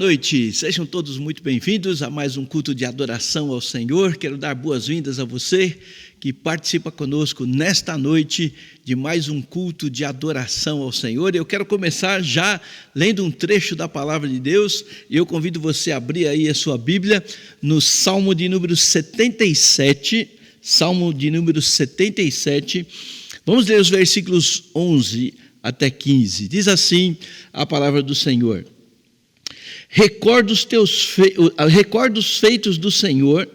noite, sejam todos muito bem-vindos a mais um culto de adoração ao Senhor. Quero dar boas-vindas a você que participa conosco nesta noite de mais um culto de adoração ao Senhor. Eu quero começar já lendo um trecho da Palavra de Deus, e eu convido você a abrir aí a sua Bíblia no Salmo de número 77, Salmo de número 77, vamos ler os versículos 11 até 15, diz assim a Palavra do Senhor. Recordo os feitos do Senhor,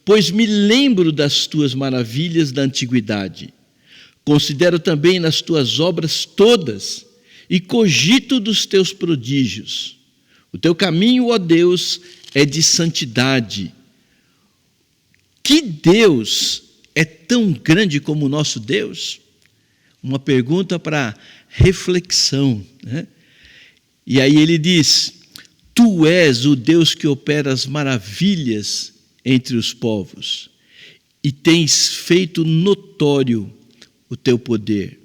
pois me lembro das tuas maravilhas da antiguidade. Considero também nas tuas obras todas e cogito dos teus prodígios. O teu caminho, ó Deus, é de santidade. Que Deus é tão grande como o nosso Deus? Uma pergunta para reflexão, né? E aí ele diz: Tu és o Deus que opera as maravilhas entre os povos e tens feito notório o teu poder.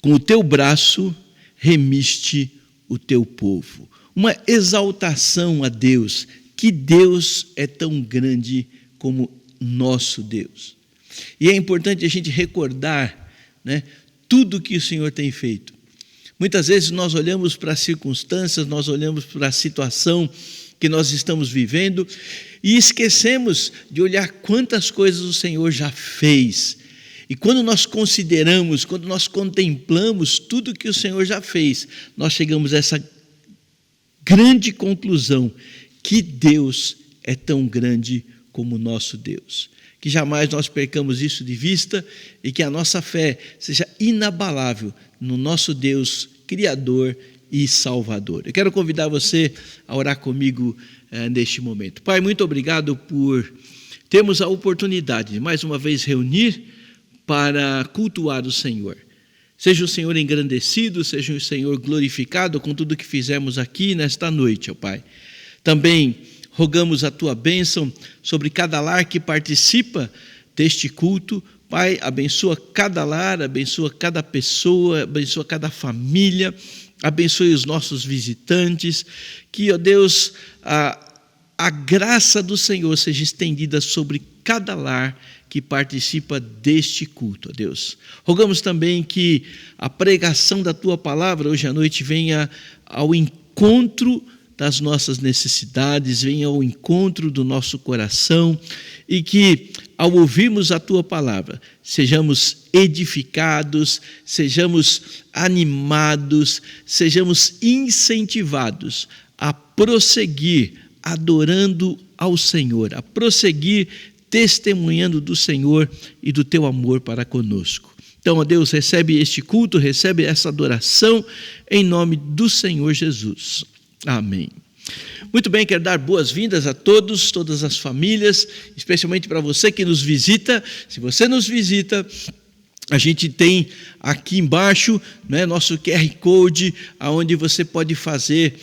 Com o teu braço remiste o teu povo. Uma exaltação a Deus, que Deus é tão grande como nosso Deus. E é importante a gente recordar, né, tudo que o Senhor tem feito. Muitas vezes nós olhamos para as circunstâncias, nós olhamos para a situação que nós estamos vivendo e esquecemos de olhar quantas coisas o Senhor já fez. E quando nós consideramos, quando nós contemplamos tudo que o Senhor já fez, nós chegamos a essa grande conclusão, que Deus é tão grande como o nosso Deus. Que jamais nós percamos isso de vista e que a nossa fé seja inabalável no nosso Deus Criador e Salvador. Eu quero convidar você a orar comigo neste momento. Pai, muito obrigado por termos a oportunidade de mais uma vez reunir para cultuar o Senhor. Seja o Senhor engrandecido, seja o Senhor glorificado com tudo que fizemos aqui nesta noite, ó Pai. Também rogamos a Tua bênção sobre cada lar que participa deste culto. Pai, abençoa cada lar, abençoa cada pessoa, abençoa cada família, abençoe os nossos visitantes. Que, ó Deus, a graça do Senhor seja estendida sobre cada lar que participa deste culto, ó Deus. Rogamos também que a pregação da Tua palavra hoje à noite venha ao encontro das nossas necessidades, venha ao encontro do nosso coração e que, ao ouvirmos a Tua palavra, sejamos edificados, sejamos animados, sejamos incentivados a prosseguir adorando ao Senhor, a prosseguir testemunhando do Senhor e do Teu amor para conosco. Então, ó Deus, recebe este culto, recebe essa adoração em nome do Senhor Jesus. Amém. Muito bem, quero dar boas-vindas a todos, todas as famílias, especialmente para você que nos visita. Se você nos visita, a gente tem aqui embaixo, né, nosso QR Code, onde você pode fazer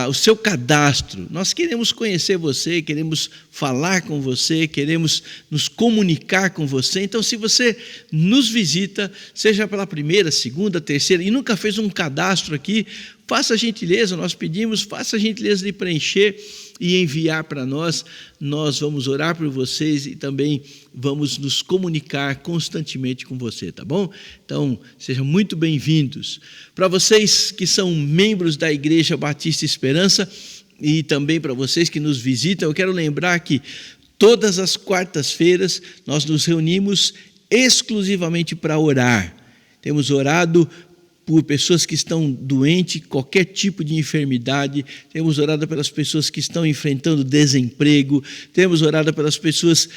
o seu cadastro. Nós queremos conhecer você, queremos falar com você, queremos nos comunicar com você. Então, se você nos visita, seja pela primeira, segunda, terceira, e nunca fez um cadastro aqui, faça a gentileza, nós pedimos, faça a gentileza de preencher e enviar para nós. Nós vamos orar por vocês e também vamos nos comunicar constantemente com você, tá bom? Então, sejam muito bem-vindos. Para vocês que são membros da Igreja Batista Esperança e também para vocês que nos visitam, eu quero lembrar que todas as quartas-feiras nós nos reunimos exclusivamente para orar. Temos orado por pessoas que estão doentes, qualquer tipo de enfermidade, temos orado pelas pessoas que estão enfrentando desemprego, temos orado pelas pessoas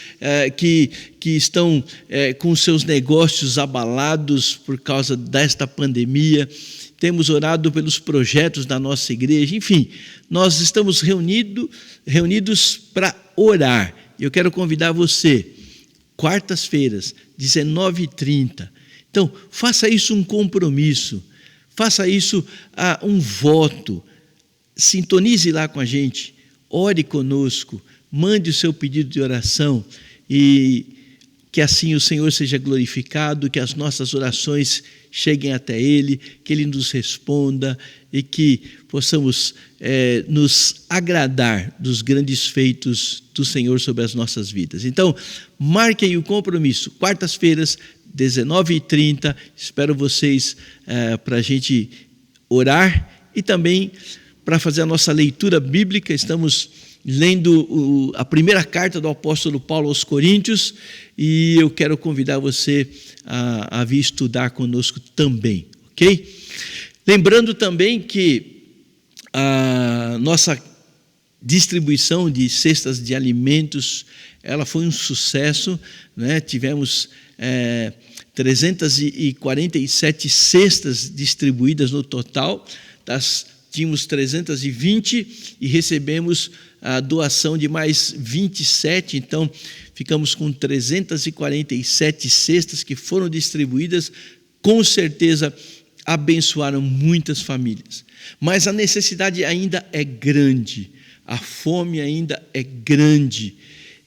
que estão com seus negócios abalados por causa desta pandemia, temos orado pelos projetos da nossa igreja, enfim, nós estamos reunidos para orar. Eu quero convidar você, quartas-feiras, 19h30, então, faça isso um compromisso, faça isso um voto, sintonize lá com a gente, ore conosco, mande o seu pedido de oração e que assim o Senhor seja glorificado, que as nossas orações cheguem até Ele, que Ele nos responda e que possamos nos agradar dos grandes feitos do Senhor sobre as nossas vidas. Então, marquem o compromisso, quartas-feiras, 19h30, espero vocês para a gente orar e também para fazer a nossa leitura bíblica. Estamos lendo a primeira carta do apóstolo Paulo aos Coríntios e eu quero convidar você a vir estudar conosco também, ok? Lembrando também que a nossa distribuição de cestas de alimentos, ela foi um sucesso, né? Tivemos 347 cestas distribuídas no total, tínhamos 320 e recebemos a doação de mais 27, então ficamos com 347 cestas que foram distribuídas, com certeza abençoaram muitas famílias. Mas a necessidade ainda é grande, a fome ainda é grande,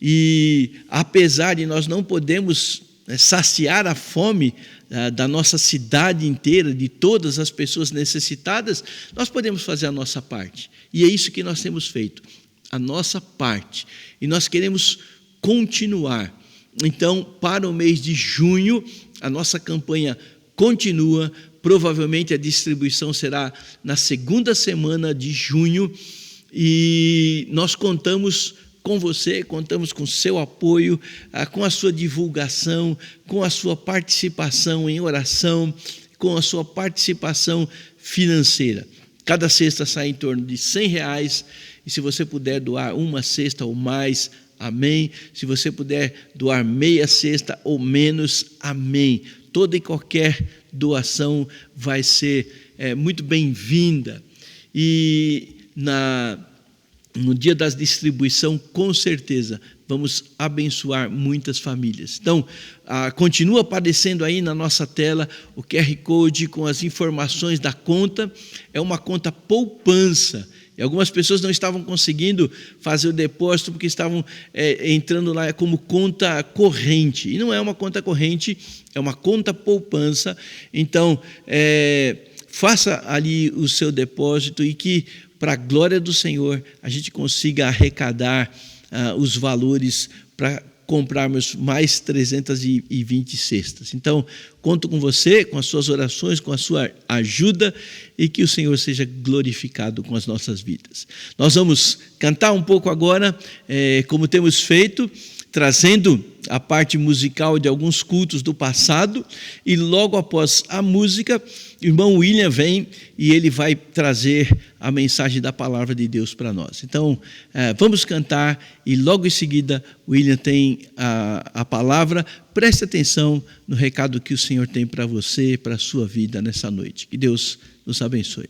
e apesar de nós não podemos saciar a fome da nossa cidade inteira, de todas as pessoas necessitadas, nós podemos fazer a nossa parte. E é isso que nós temos feito, a nossa parte. E nós queremos continuar. Então, para o mês de junho, a nossa campanha continua. Provavelmente a distribuição será na segunda semana de junho. E nós contamos com você, contamos com o seu apoio, com a sua divulgação, com a sua participação em oração, com a sua participação financeira. Cada cesta sai em torno de R$100, e se você puder doar uma cesta ou mais, amém. Se você puder doar meia cesta ou menos, amém. Toda e qualquer doação vai ser muito bem-vinda. E no dia da distribuição, com certeza, vamos abençoar muitas famílias. Então, continua aparecendo aí na nossa tela o QR Code com as informações da conta. É uma conta poupança. E algumas pessoas não estavam conseguindo fazer o depósito porque estavam entrando lá como conta corrente. E não é uma conta corrente, é uma conta poupança. Então, faça ali o seu depósito e que, para a glória do Senhor, a gente consiga arrecadar os valores para comprarmos mais 320 cestas. Então, conto com você, com as suas orações, com a sua ajuda e que o Senhor seja glorificado com as nossas vidas. Nós vamos cantar um pouco agora, como temos feito, trazendo a parte musical de alguns cultos do passado, e logo após a música, o irmão William vem e ele vai trazer a mensagem da palavra de Deus para nós. Então, vamos cantar e logo em seguida o William tem a palavra. Preste atenção no recado que o Senhor tem para você, para a sua vida nessa noite. Que Deus nos abençoe.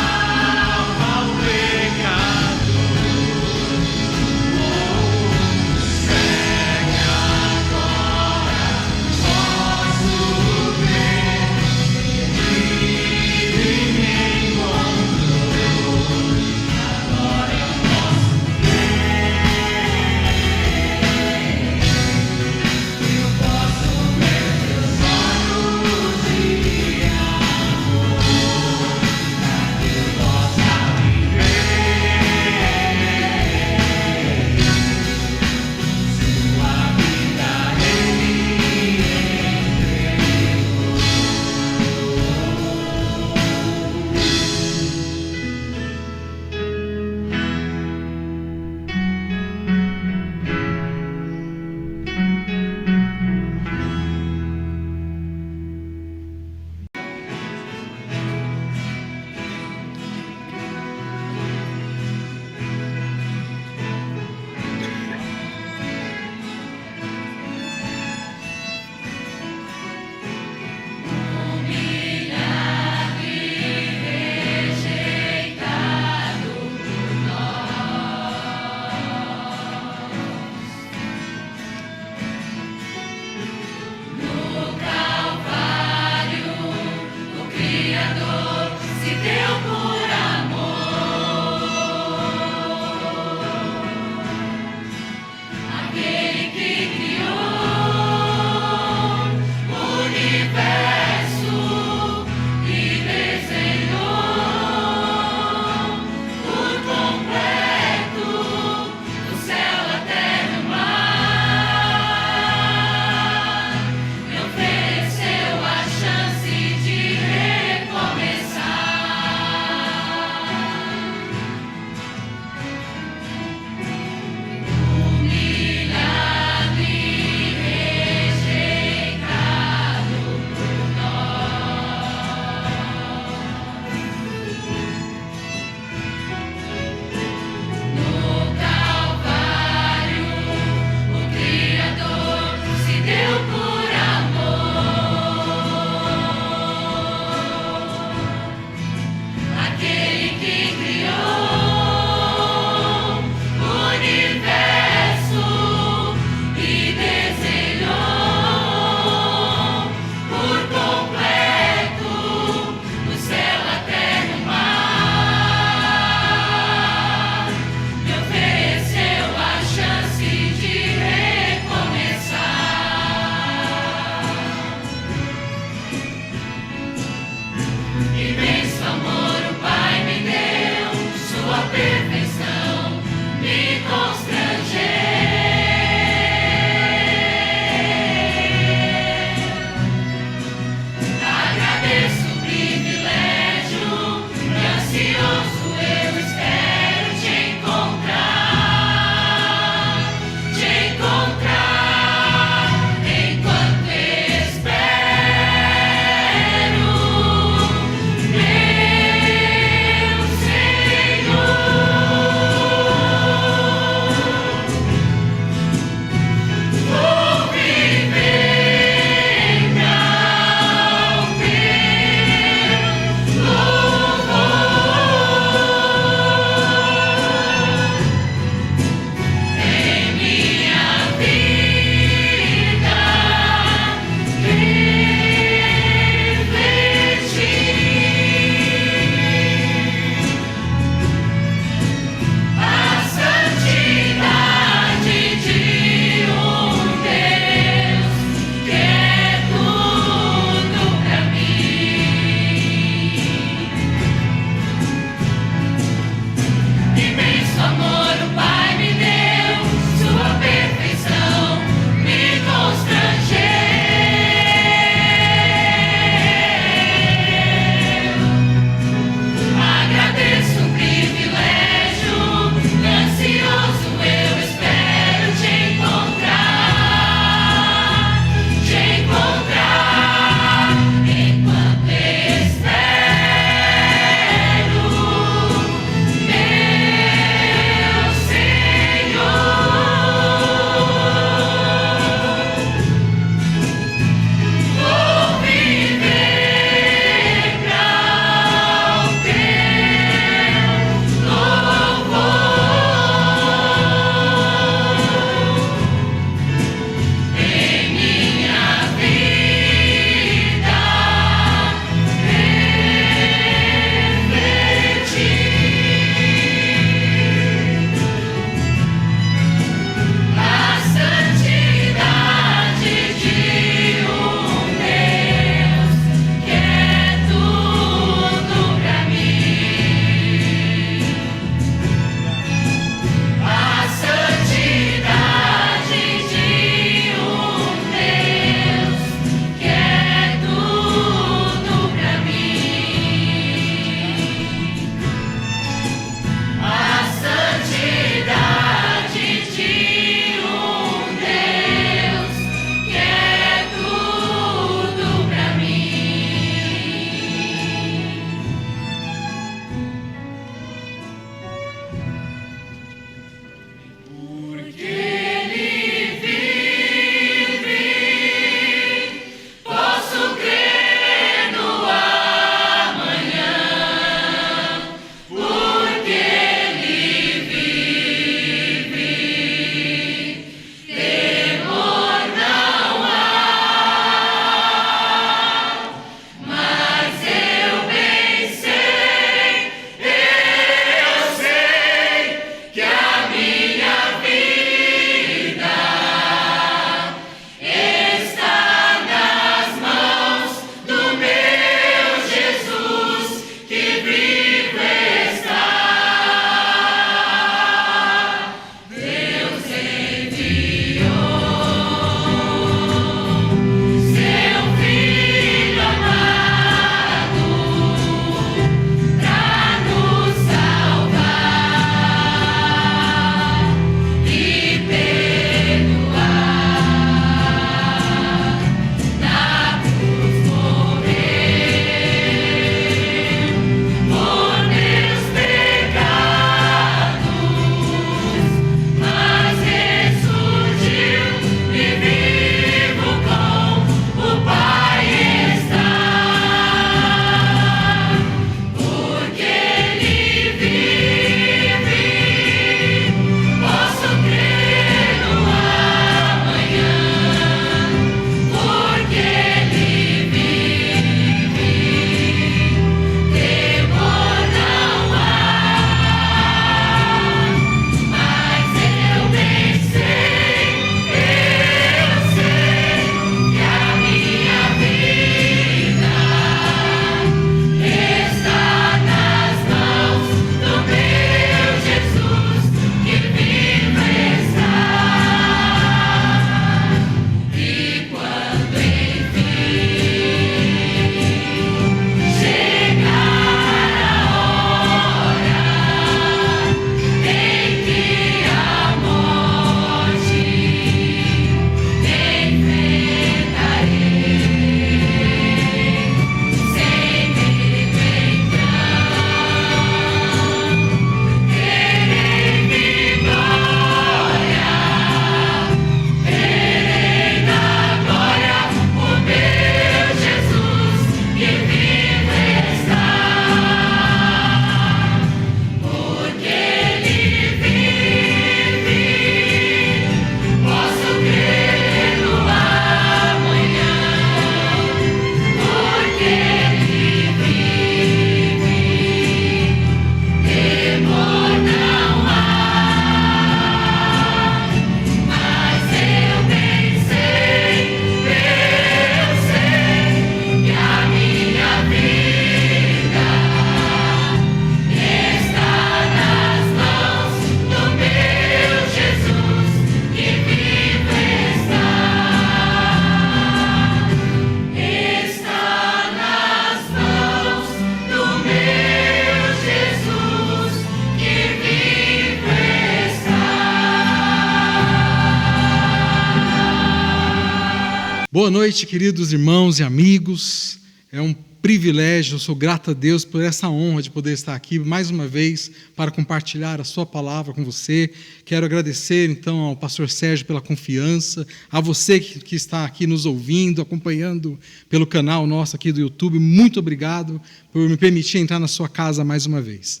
Boa noite, queridos irmãos e amigos. É um privilégio, eu sou grato a Deus por essa honra de poder estar aqui mais uma vez para compartilhar a sua palavra com você. Quero agradecer então ao pastor Sérgio pela confiança, a você que está aqui nos ouvindo, acompanhando pelo canal nosso aqui do YouTube. Muito obrigado por me permitir entrar na sua casa mais uma vez.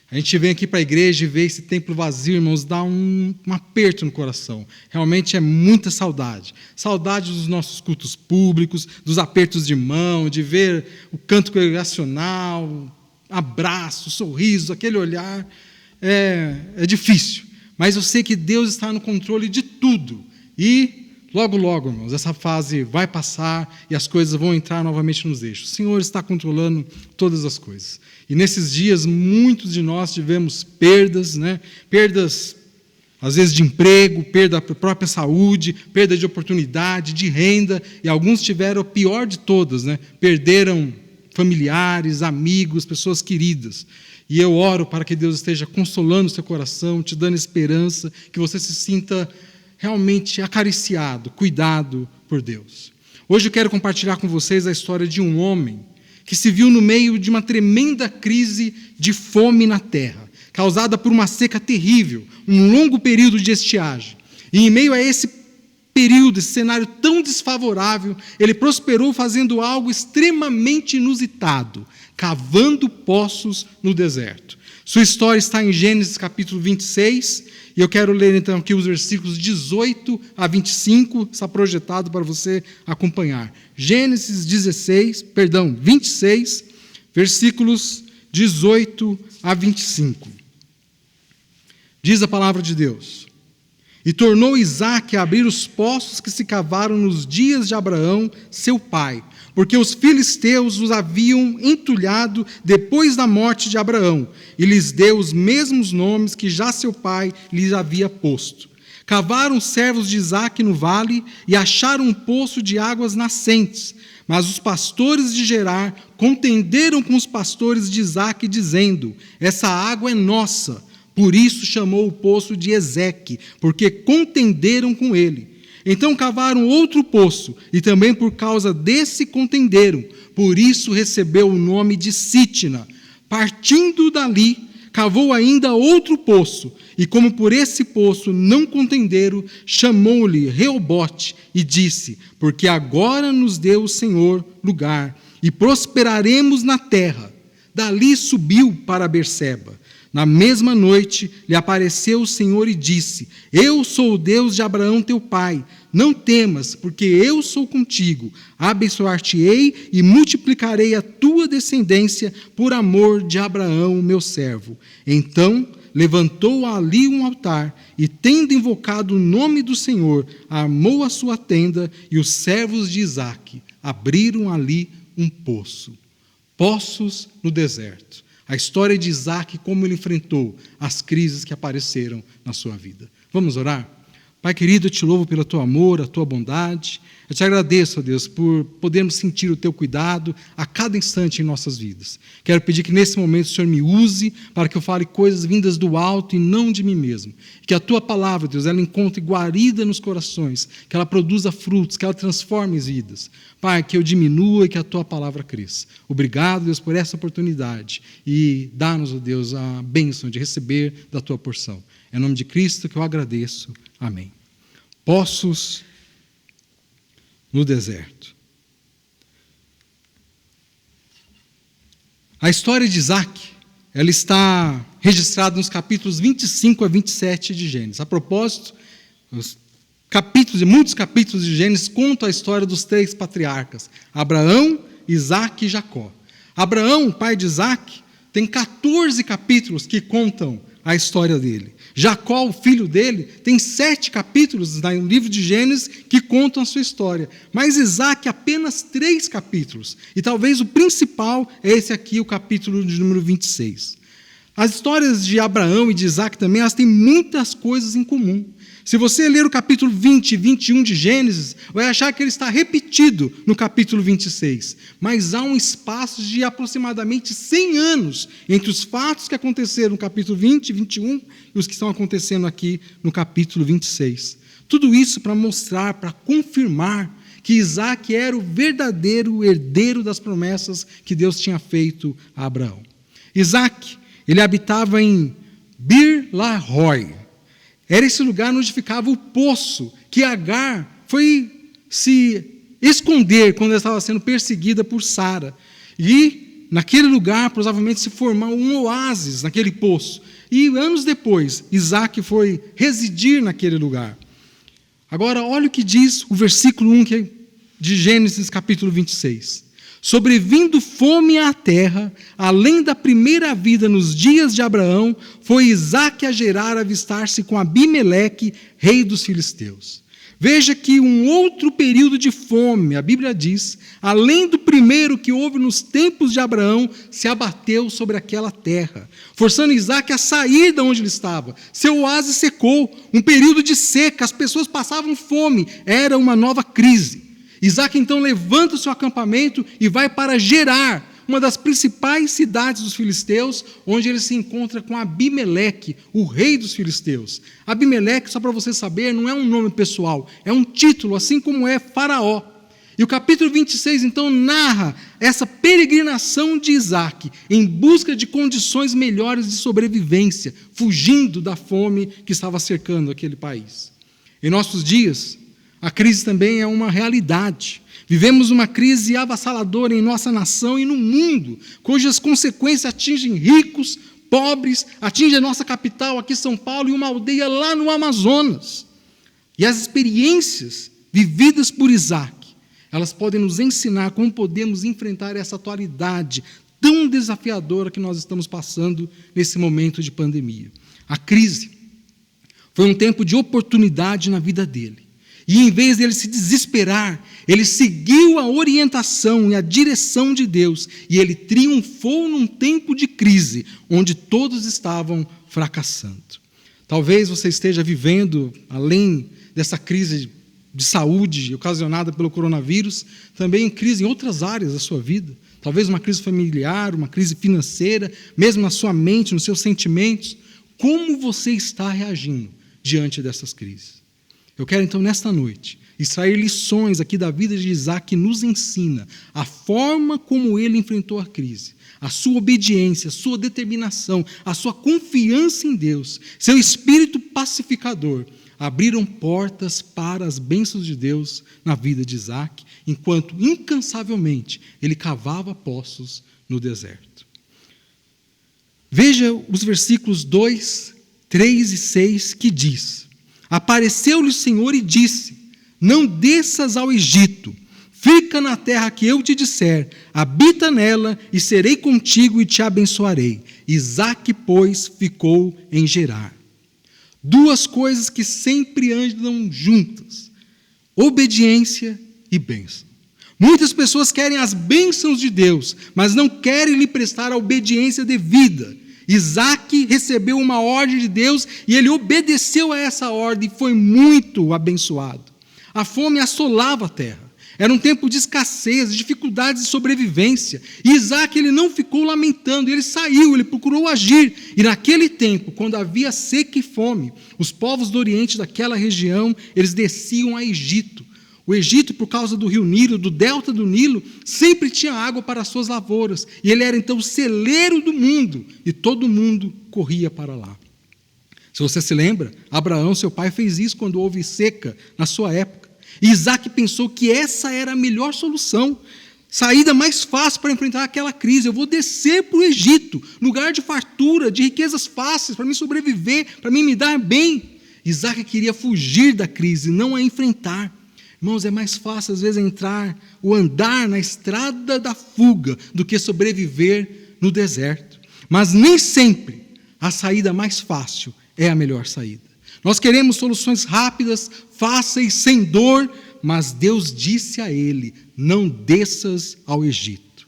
A gente vem aqui para a igreja e vê esse templo vazio, irmãos, dá um aperto no coração. Realmente é muita saudade. Saudade dos nossos cultos públicos, dos apertos de mão, de ver o canto congregacional, abraço, sorriso, aquele olhar. É difícil, mas eu sei que Deus está no controle de tudo. E logo, logo, irmãos, essa fase vai passar e as coisas vão entrar novamente nos eixos. O Senhor está controlando todas as coisas. E nesses dias, muitos de nós tivemos perdas, Perdas, às vezes, de emprego, perda da própria saúde, perda de oportunidade, de renda, e alguns tiveram a pior de todas, Perderam familiares, amigos, pessoas queridas. E eu oro para que Deus esteja consolando o seu coração, te dando esperança, que você se sinta realmente acariciado, cuidado por Deus. Hoje eu quero compartilhar com vocês a história de um homem que se viu no meio de uma tremenda crise de fome na terra, causada por uma seca terrível, um longo período de estiagem. E em meio a esse período, esse cenário tão desfavorável, ele prosperou fazendo algo extremamente inusitado, cavando poços no deserto. Sua história está em Gênesis capítulo 26, e eu quero ler então aqui os versículos 18 a 25, está projetado para você acompanhar. Gênesis 26, versículos 18 a 25. Diz a palavra de Deus: E tornou Isaque a abrir os poços que se cavaram nos dias de Abraão, seu pai, porque os filisteus os haviam entulhado depois da morte de Abraão, e lhes deu os mesmos nomes que já seu pai lhes havia posto. Cavaram os servos de Isaque no vale e acharam um poço de águas nascentes. Mas os pastores de Gerar contenderam com os pastores de Isaque, dizendo: Essa água é nossa. Por isso chamou o poço de Ezeque, porque contenderam com ele. Então cavaram outro poço, e também por causa desse contenderam. Por isso recebeu o nome de Sitna. Partindo dali, cavou ainda outro poço, e como por esse poço não contenderam, chamou-lhe Reobote, e disse: Porque agora nos deu o Senhor lugar, e prosperaremos na terra. Dali subiu para Berseba. Na mesma noite lhe apareceu o Senhor e disse: Eu sou o Deus de Abraão teu pai. Não temas, porque eu sou contigo. Abençoar-te-ei e multiplicarei a tua descendência por amor de Abraão, meu servo. Então levantou ali um altar e, tendo invocado o nome do Senhor, armou a sua tenda, e os servos de Isaque abriram ali um poço. Poços no deserto. A história de Isaque, como ele enfrentou as crises que apareceram na sua vida. Vamos orar? Pai querido, eu te louvo pelo teu amor, a tua bondade. Eu te agradeço, ó Deus, por podermos sentir o teu cuidado a cada instante em nossas vidas. Quero pedir que nesse momento o Senhor me use para que eu fale coisas vindas do alto e não de mim mesmo. Que a tua palavra, Deus, ela encontre guarida nos corações, que ela produza frutos, que ela transforme as vidas. Pai, que eu diminua e que a tua palavra cresça. Obrigado, Deus, por essa oportunidade. E dá-nos, ó Deus, a bênção de receber da tua porção. É em nome de Cristo que eu agradeço. Amém. Poços no deserto. A história de Isaque, ela está registrada nos capítulos 25 a 27 de Gênesis. A propósito, muitos capítulos de Gênesis contam a história dos 3 patriarcas: Abraão, Isaque e Jacó. Abraão, pai de Isaque, tem 14 capítulos que contam a história dele. Jacó, o filho dele, tem 7 capítulos no livro de Gênesis que contam a sua história. Mas Isaque, apenas 3 capítulos. E talvez o principal é esse aqui, o capítulo de número 26. As histórias de Abraão e de Isaque também, elas têm muitas coisas em comum. Se você ler o capítulo 20 e 21 de Gênesis, vai achar que ele está repetido no capítulo 26. Mas há um espaço de aproximadamente 100 anos entre os fatos que aconteceram no capítulo 20 e 21 e os que estão acontecendo aqui no capítulo 26. Tudo isso para mostrar, para confirmar que Isaac era o verdadeiro herdeiro das promessas que Deus tinha feito a Abraão. Isaac, ele habitava em Bir-Lahai. Era esse lugar onde ficava o poço que Agar foi se esconder quando ela estava sendo perseguida por Sara. E naquele lugar, provavelmente, se formou um oásis naquele poço. E anos depois, Isaac foi residir naquele lugar. Agora, olha o que diz o versículo 1 de Gênesis capítulo 26. Sobrevindo fome à terra, além da primeira vida nos dias de Abraão, foi Isaque a Gerar avistar-se com Abimeleque, rei dos filisteus. Veja que um outro período de fome, a Bíblia diz, além do primeiro que houve nos tempos de Abraão, se abateu sobre aquela terra, forçando Isaque a sair de onde ele estava. Seu oásis secou, um período de seca, as pessoas passavam fome, era uma nova crise. Isaque então levanta o seu acampamento e vai para Gerar, uma das principais cidades dos filisteus, onde ele se encontra com Abimeleque, o rei dos filisteus. Abimeleque, só para você saber, não é um nome pessoal, é um título, assim como é Faraó. E o capítulo 26, então, narra essa peregrinação de Isaque em busca de condições melhores de sobrevivência, fugindo da fome que estava cercando aquele país. Em nossos dias, a crise também é uma realidade. Vivemos uma crise avassaladora em nossa nação e no mundo, cujas consequências atingem ricos, pobres, atingem a nossa capital, aqui São Paulo, e uma aldeia lá no Amazonas. E as experiências vividas por Isaque, elas podem nos ensinar como podemos enfrentar essa atualidade tão desafiadora que nós estamos passando nesse momento de pandemia. A crise foi um tempo de oportunidade na vida dele. E em vez dele se desesperar, ele seguiu a orientação e a direção de Deus, e ele triunfou num tempo de crise, onde todos estavam fracassando. Talvez você esteja vivendo, além dessa crise de saúde ocasionada pelo coronavírus, também crise em outras áreas da sua vida. Talvez uma crise familiar, uma crise financeira, mesmo na sua mente, nos seus sentimentos. Como você está reagindo diante dessas crises? Eu quero, então, nesta noite, extrair lições aqui da vida de Isaque que nos ensina a forma como ele enfrentou a crise, a sua obediência, a sua determinação, a sua confiança em Deus, seu espírito pacificador, abriram portas para as bênçãos de Deus na vida de Isaque, enquanto, incansavelmente, ele cavava poços no deserto. Veja os versículos 2, 3 e 6 que diz: apareceu-lhe o Senhor e disse: não desças ao Egito, fica na terra que eu te disser, habita nela e serei contigo e te abençoarei. Isaque, pois, ficou em Gerar. Duas coisas que sempre andam juntas: obediência e bênção. Muitas pessoas querem as bênçãos de Deus, mas não querem lhe prestar a obediência devida. Isaque recebeu uma ordem de Deus e ele obedeceu a essa ordem e foi muito abençoado. A fome assolava a terra. Era um tempo de escassez, de dificuldades de sobrevivência. E Isaque, ele não ficou lamentando, ele saiu, ele procurou agir. E naquele tempo, quando havia seca e fome, os povos do Oriente daquela região, eles desciam a Egito. O Egito, por causa do rio Nilo, do delta do Nilo, sempre tinha água para as suas lavouras. E ele era então o celeiro do mundo. E todo mundo corria para lá. Se você se lembra, Abraão, seu pai, fez isso quando houve seca na sua época. E Isaque pensou que essa era a melhor solução, saída mais fácil para enfrentar aquela crise. Eu vou descer para o Egito, lugar de fartura, de riquezas fáceis, para me sobreviver, para me dar bem. Isaque queria fugir da crise, não a enfrentar. Irmãos, é mais fácil às vezes entrar ou andar na estrada da fuga do que sobreviver no deserto. Mas nem sempre a saída mais fácil é a melhor saída. Nós queremos soluções rápidas, fáceis, sem dor, mas Deus disse a ele: não desças ao Egito.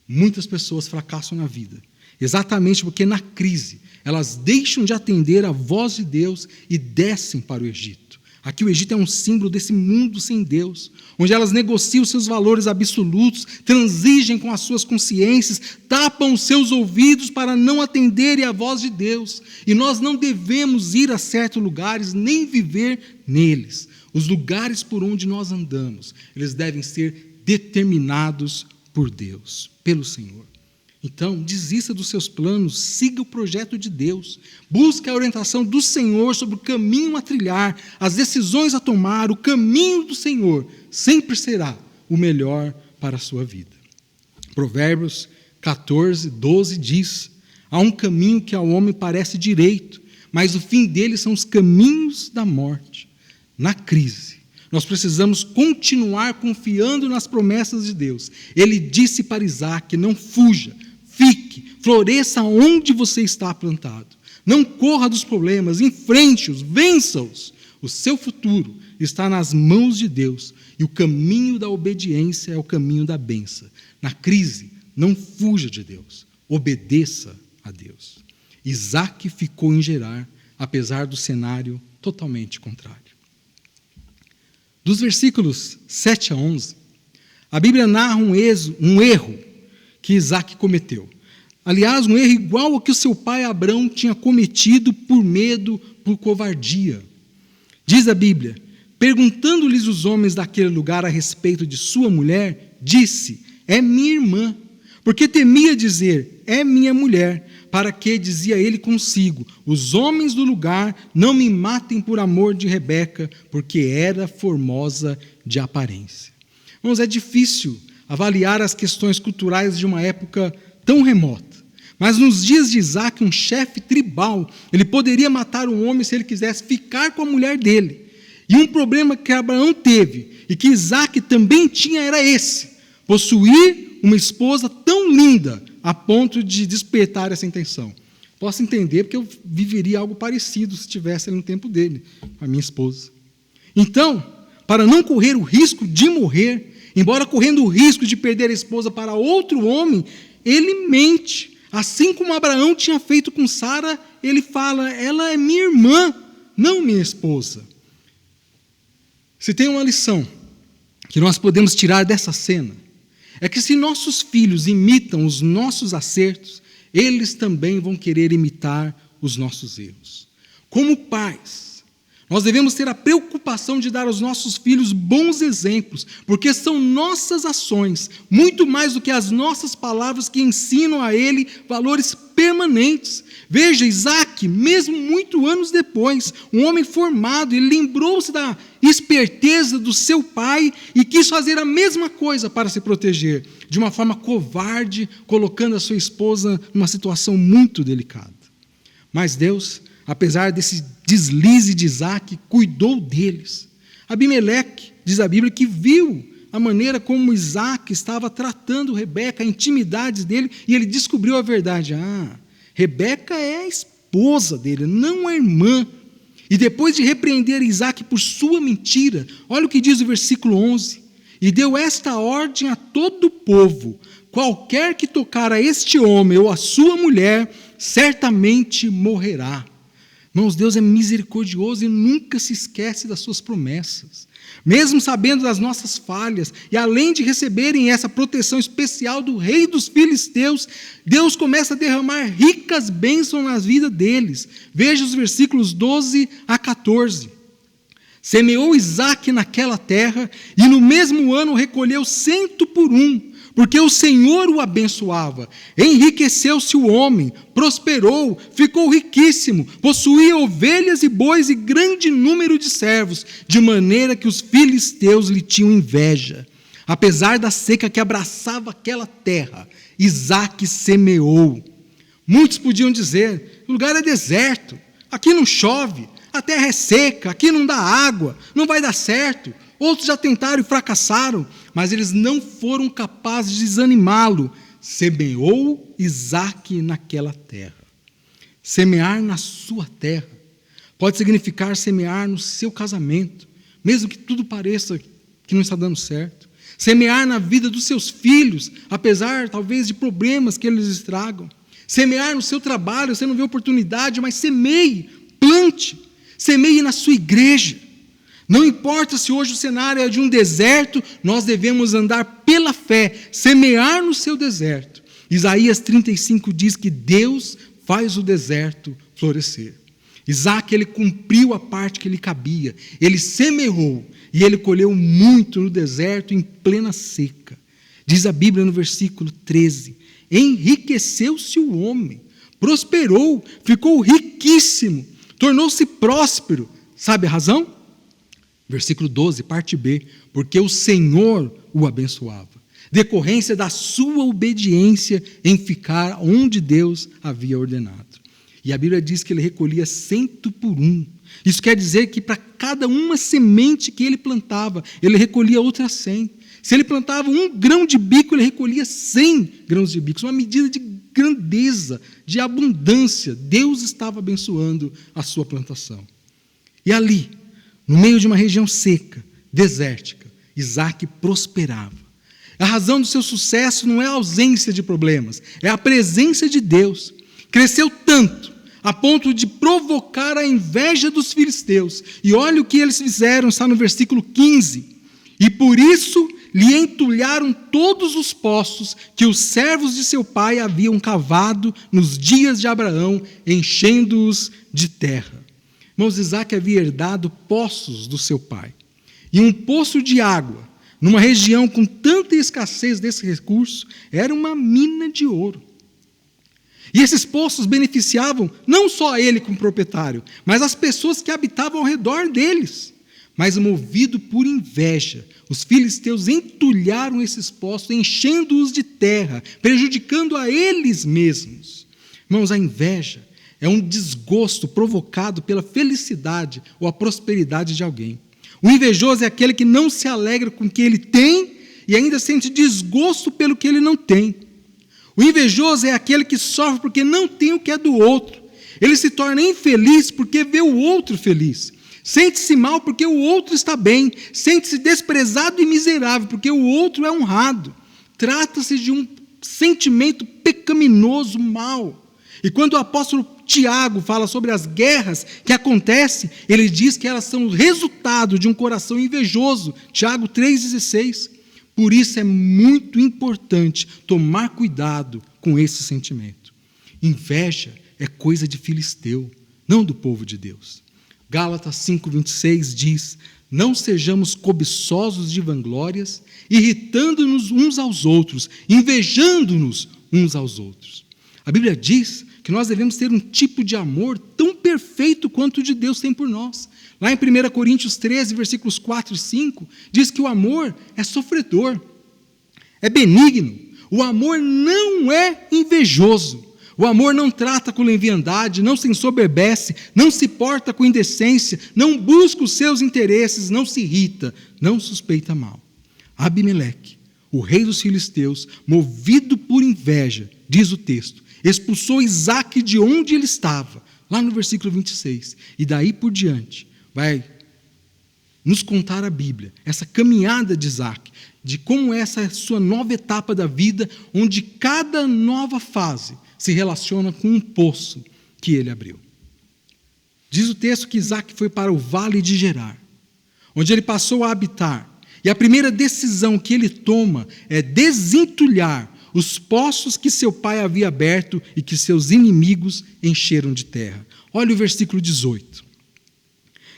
Muitas pessoas fracassam na vida, exatamente porque na crise elas deixam de atender à voz de Deus e descem para o Egito. Aqui o Egito é um símbolo desse mundo sem Deus, onde elas negociam seus valores absolutos, transigem com as suas consciências, tapam os seus ouvidos para não atenderem à voz de Deus. E nós não devemos ir a certos lugares, nem viver neles. os lugares por onde nós andamos, eles devem ser determinados por Deus, pelo Senhor. Então, desista dos seus planos, siga o projeto de Deus, busque a orientação do Senhor sobre o caminho a trilhar, as decisões a tomar. O caminho do Senhor sempre será o melhor para a sua vida. Provérbios 14, 12 diz: há um caminho que ao homem parece direito, mas o fim dele são os caminhos da morte. Na crise, nós precisamos continuar confiando nas promessas de Deus. Ele disse para Isaque: não fuja, fique, floresça onde você está plantado. Não corra dos problemas, enfrente-os, vença-os. O seu futuro está nas mãos de Deus e o caminho da obediência é o caminho da bênção. Na crise, não fuja de Deus, obedeça a Deus. Isaque ficou em Gerar, apesar do cenário totalmente contrário. Dos versículos 7 a 11, a Bíblia narra um erro que Isaque cometeu. Aliás, um erro igual ao que o seu pai Abrão tinha cometido por medo, por covardia. Diz a Bíblia: perguntando-lhes os homens daquele lugar a respeito de sua mulher, disse: é minha irmã, porque temia dizer: é minha mulher, para que, dizia ele consigo, os homens do lugar não me matem por amor de Rebeca, porque era formosa de aparência. Irmãos, é difícil avaliar as questões culturais de uma época tão remota. Mas nos dias de Isaque, um chefe tribal, ele poderia matar um homem se ele quisesse ficar com a mulher dele. E um problema que Abraão teve, e que Isaque também tinha, era esse: possuir uma esposa tão linda, a ponto de despertar essa intenção. Posso entender, porque eu viveria algo parecido se estivesse no tempo dele, com a minha esposa. Então, para não correr o risco de morrer, embora correndo o risco de perder a esposa para outro homem, ele mente. Assim como Abraão tinha feito com Sara, ele fala: ela é minha irmã, não minha esposa. Se tem uma lição que nós podemos tirar dessa cena, é que se nossos filhos imitam os nossos acertos, eles também vão querer imitar os nossos erros. Como pais, nós devemos ter a preocupação de dar aos nossos filhos bons exemplos, porque são nossas ações, muito mais do que as nossas palavras, que ensinam a ele valores permanentes. Veja, Isaque, mesmo muito anos depois, um homem formado, ele lembrou-se da esperteza do seu pai e quis fazer a mesma coisa para se proteger, de uma forma covarde, colocando a sua esposa numa situação muito delicada. Mas Deus, apesar desse deslize de Isaque, cuidou deles. Abimeleque, diz a Bíblia, que viu a maneira como Isaque estava tratando Rebeca, a intimidade dele, e ele descobriu a verdade. Rebeca é a esposa dele, não a irmã. E depois de repreender Isaque por sua mentira, olha o que diz o versículo 11: e deu esta ordem a todo o povo: qualquer que tocar a este homem ou a sua mulher, certamente morrerá. Irmãos, Deus é misericordioso e nunca se esquece das suas promessas. Mesmo sabendo das nossas falhas, e além de receberem essa proteção especial do rei dos filisteus, Deus começa a derramar ricas bênçãos na vida deles. Veja os versículos 12 a 14. Semeou Isaque naquela terra, e no mesmo ano recolheu 100 por 1, porque o Senhor o abençoava. Enriqueceu-se o homem, prosperou, ficou riquíssimo, possuía ovelhas e bois e grande número de servos, de maneira que os filisteus lhe tinham inveja. Apesar da seca que abraçava aquela terra, Isaque semeou. Muitos podiam dizer: o lugar é deserto, aqui não chove, a terra é seca, aqui não dá água, não vai dar certo. Outros já tentaram e fracassaram, mas eles não foram capazes de desanimá-lo. Semeou Isaque naquela terra. Semear na sua terra pode significar semear no seu casamento, mesmo que tudo pareça que não está dando certo. Semear na vida dos seus filhos, apesar talvez de problemas que eles estragam. Semear no seu trabalho, você não vê oportunidade, mas semeie, plante. Semeie na sua igreja. Não importa se hoje o cenário é de um deserto, nós devemos andar pela fé, semear no seu deserto. Isaías 35 diz que Deus faz o deserto florescer. Isaac, ele cumpriu a parte que lhe cabia. Ele semeou e ele colheu muito no deserto em plena seca. Diz a Bíblia no versículo 13: enriqueceu-se o homem, prosperou, ficou riquíssimo, tornou-se próspero. Sabe a razão? Versículo 12, parte B: porque o Senhor o abençoava, decorrência da sua obediência em ficar onde Deus havia ordenado. E a Bíblia diz que ele recolhia 100 por 1. Isso quer dizer que para cada uma semente que ele plantava, ele recolhia outra 100. Se ele plantava 1 grão de bico, ele recolhia 100 grãos de bico. Uma medida de grandeza, de abundância. Deus estava abençoando a sua plantação. E ali, no meio de uma região seca, desértica, Isaac prosperava. A razão do seu sucesso não é a ausência de problemas, é a presença de Deus. Cresceu tanto, a ponto de provocar a inveja dos filisteus. E olha o que eles fizeram, está no versículo 15. E por isso lhe entulharam todos os poços que os servos de seu pai haviam cavado nos dias de Abraão, enchendo-os de terra. Irmãos, Isaac havia herdado poços do seu pai. E um poço de água, numa região com tanta escassez desse recurso, era uma mina de ouro. E esses poços beneficiavam não só ele como proprietário, mas as pessoas que habitavam ao redor deles. Mas, movido por inveja, os filisteus entulharam esses poços, enchendo-os de terra, prejudicando a eles mesmos. Irmãos, a inveja é um desgosto provocado pela felicidade ou a prosperidade de alguém. O invejoso é aquele que não se alegra com o que ele tem e ainda sente desgosto pelo que ele não tem. O invejoso é aquele que sofre porque não tem o que é do outro. Ele se torna infeliz porque vê o outro feliz. Sente-se mal porque o outro está bem. Sente-se desprezado e miserável porque o outro é honrado. Trata-se de um sentimento pecaminoso, mau. E quando o apóstolo Tiago fala sobre as guerras que acontecem, ele diz que elas são o resultado de um coração invejoso. Tiago 3,16. Por isso é muito importante tomar cuidado com esse sentimento. Inveja é coisa de filisteu, não do povo de Deus. Gálatas 5,26 diz: não sejamos cobiçosos de vanglórias, irritando-nos uns aos outros, invejando-nos uns aos outros. A Bíblia diz que nós devemos ter um tipo de amor tão perfeito quanto o de Deus tem por nós. Lá em 1 Coríntios 13, versículos 4 e 5, diz que o amor é sofredor, é benigno. O amor não é invejoso. O amor não trata com leviandade, não se ensoberbece, não se porta com indecência, não busca os seus interesses, não se irrita, não suspeita mal. Abimeleque, o rei dos filisteus, movido por inveja, diz o texto, expulsou Isaac de onde ele estava, lá no versículo 26. E daí por diante, vai nos contar a Bíblia, essa caminhada de Isaac, de como essa é a sua nova etapa da vida, onde cada nova fase se relaciona com um poço que ele abriu. Diz o texto que Isaac foi para o vale de Gerar, onde ele passou a habitar. E a primeira decisão que ele toma é desentulhar os poços que seu pai havia aberto e que seus inimigos encheram de terra. Olha o versículo 18.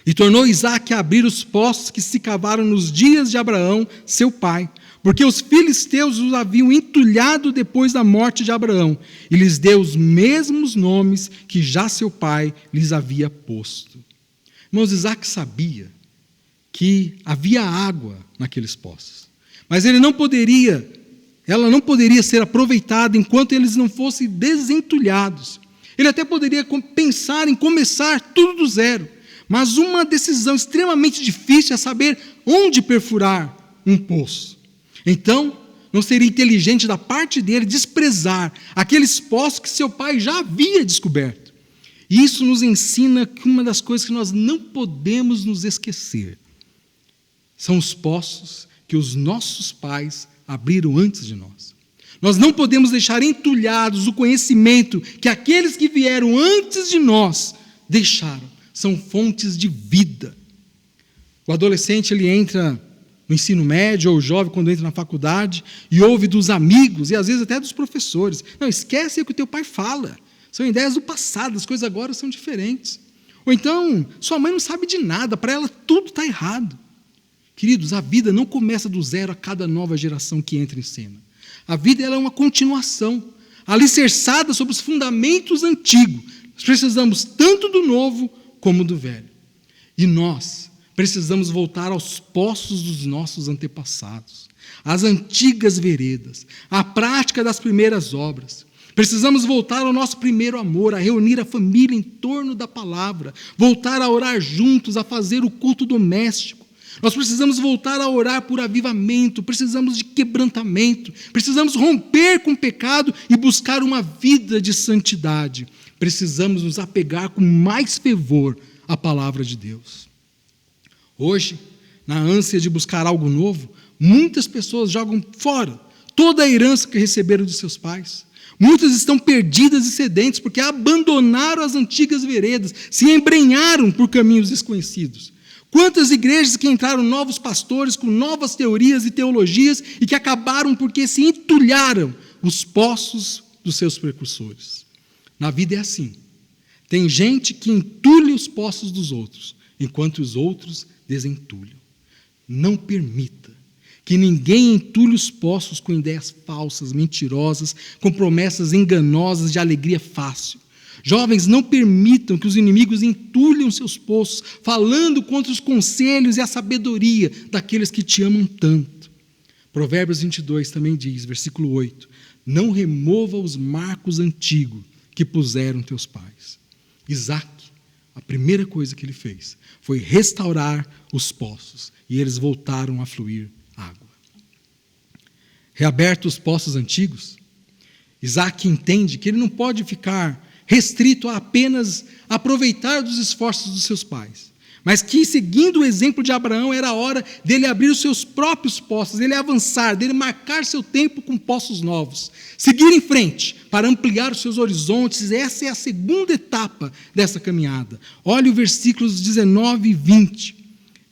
E tornou Isaac a abrir os poços que se cavaram nos dias de Abraão, seu pai, porque os filisteus os haviam entulhado depois da morte de Abraão, e lhes deu os mesmos nomes que já seu pai lhes havia posto. Irmãos, Isaac sabia que havia água naqueles poços, mas ela não poderia ser aproveitada enquanto eles não fossem desentulhados. Ele até poderia pensar em começar tudo do zero, mas uma decisão extremamente difícil é saber onde perfurar um poço. Então, não seria inteligente da parte dele desprezar aqueles poços que seu pai já havia descoberto. E isso nos ensina que uma das coisas que nós não podemos nos esquecer são os poços que os nossos pais abriram antes de nós. Nós não podemos deixar entulhados o conhecimento que aqueles que vieram antes de nós deixaram. São fontes de vida. O adolescente, ele entra no ensino médio, ou o jovem, quando entra na faculdade, e ouve dos amigos, e às vezes até dos professores. Não, esquece o que o teu pai fala. São ideias do passado, as coisas agora são diferentes. Ou então, sua mãe não sabe de nada, para ela tudo está errado. Queridos, a vida não começa do zero a cada nova geração que entra em cena. A vida ela é uma continuação, alicerçada sobre os fundamentos antigos. Nós precisamos tanto do novo como do velho. E nós precisamos voltar aos poços dos nossos antepassados, às antigas veredas, à prática das primeiras obras. Precisamos voltar ao nosso primeiro amor, a reunir a família em torno da palavra, voltar a orar juntos, a fazer o culto doméstico. Nós precisamos voltar a orar por avivamento, precisamos de quebrantamento, precisamos romper com o pecado e buscar uma vida de santidade. Precisamos nos apegar com mais fervor à palavra de Deus. Hoje, na ânsia de buscar algo novo, muitas pessoas jogam fora toda a herança que receberam dos seus pais. Muitas estão perdidas e sedentes porque abandonaram as antigas veredas, se embrenharam por caminhos desconhecidos. Quantas igrejas que entraram novos pastores com novas teorias e teologias e que acabaram porque se entulharam os poços dos seus precursores. Na vida é assim. Tem gente que entulha os poços dos outros, enquanto os outros desentulham. Não permita que ninguém entulhe os poços com ideias falsas, mentirosas, com promessas enganosas de alegria fácil. Jovens, não permitam que os inimigos entulhem seus poços, falando contra os conselhos e a sabedoria daqueles que te amam tanto. Provérbios 22 também diz, versículo 8, não remova os marcos antigos que puseram teus pais. Isaac, a primeira coisa que ele fez foi restaurar os poços, e eles voltaram a fluir água. Reabertos os poços antigos, Isaac entende que ele não pode ficar restrito a apenas aproveitar dos esforços dos seus pais, mas que, seguindo o exemplo de Abraão, era a hora dele abrir os seus próprios poços, dele avançar, dele marcar seu tempo com poços novos, seguir em frente para ampliar os seus horizontes. Essa é a segunda etapa dessa caminhada. Olha o versículos 19 e 20.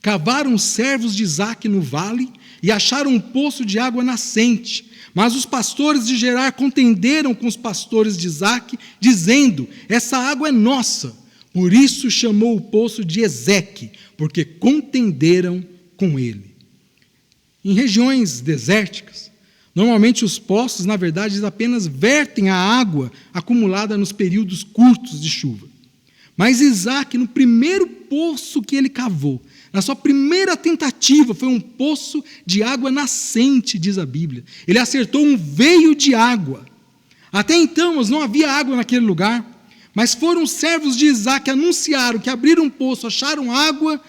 Cavaram os servos de Isaque no vale e acharam um poço de água nascente. Mas os pastores de Gerar contenderam com os pastores de Isaque, dizendo, essa água é nossa. Por isso chamou o poço de Ezeque, porque contenderam com ele. Em regiões desérticas, normalmente os poços, na verdade, apenas vertem a água acumulada nos períodos curtos de chuva. Mas Isaque, no primeiro poço que ele cavou, na sua primeira tentativa, foi um poço de água nascente, diz a Bíblia. Ele acertou um veio de água. Até então, não havia água naquele lugar, mas foram os servos de Isaque que anunciaram que abriram um poço, acharam água.